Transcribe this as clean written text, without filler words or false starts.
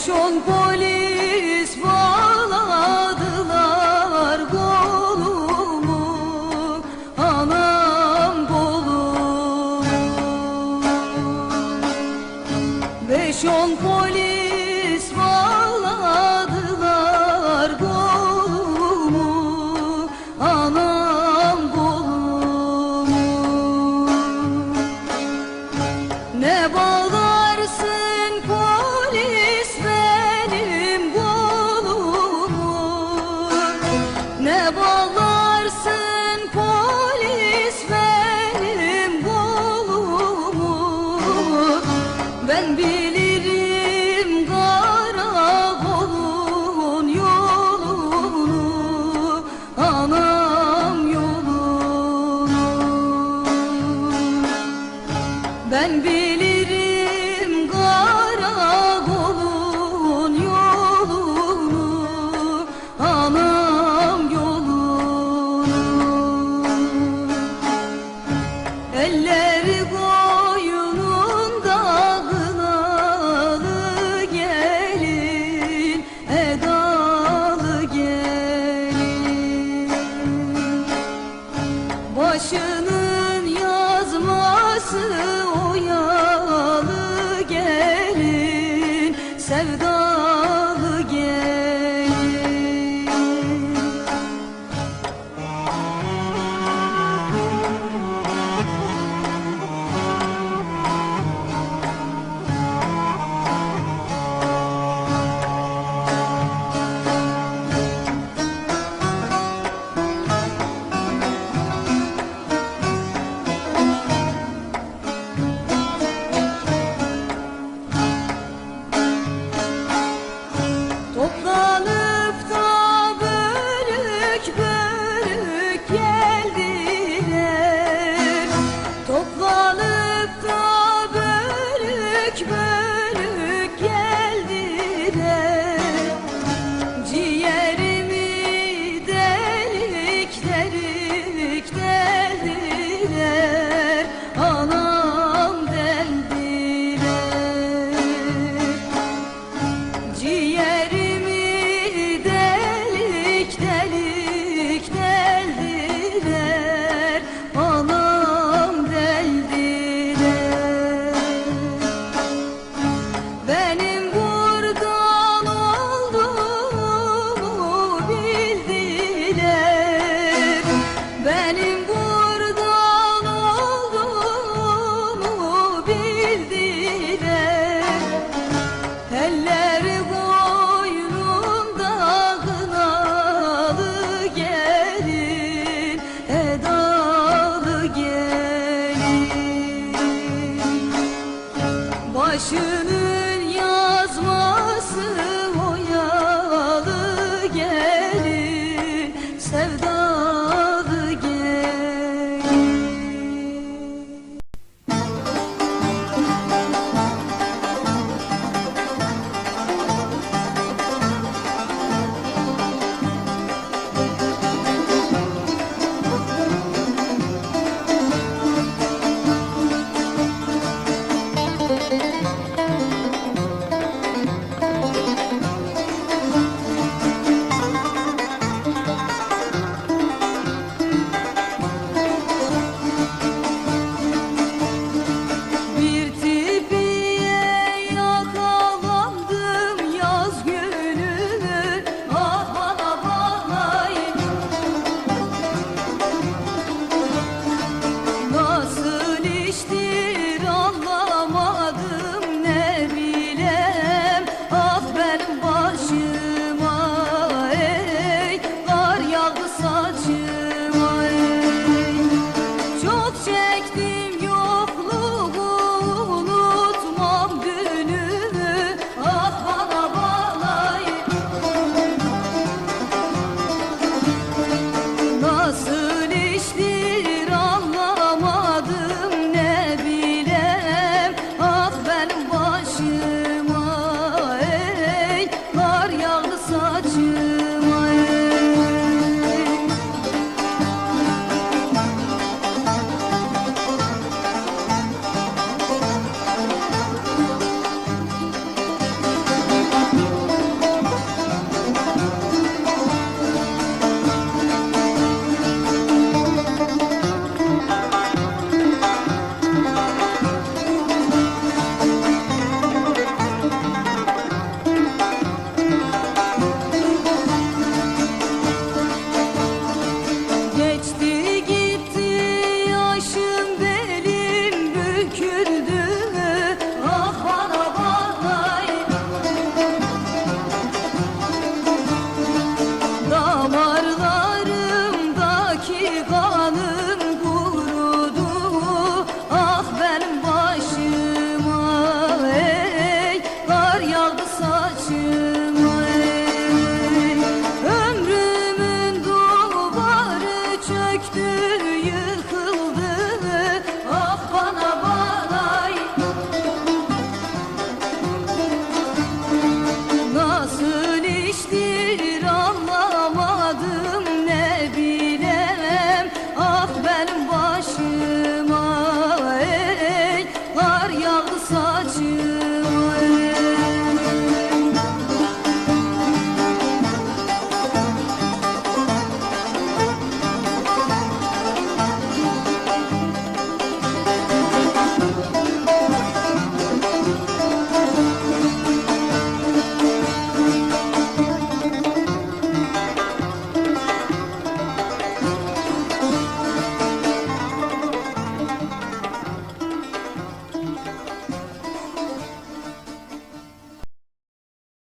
5-10 polis bağladılar kolumu, anam kolumu. 5-10 polis bağladılar kolumu, anam kolumu. Ne bağlarsın polis benim kolumu, ne bağlarsın polis benim kolumu. Ben bilirim karakolun yolunu, anam yolunu. Ben bilirim karakolun yolunu, anam yolunu. Elleri koyununda kınalı gelin, edalı gelin. Başının yazması oyalı gelin, sevdalı gelin. Toplanıp da bölük bölük geldiler, toplanıp da bölük bölük geldiler. Ciğerimi delik delik deldiler, anam deldiler. Ciğerimi delik delik deldiler, anam deldiler. Benim buradan olduğumu bildiler, benim buradan olduğumu bildiler. Elleri koynumda kınalı gelin, edalı gelin. Başını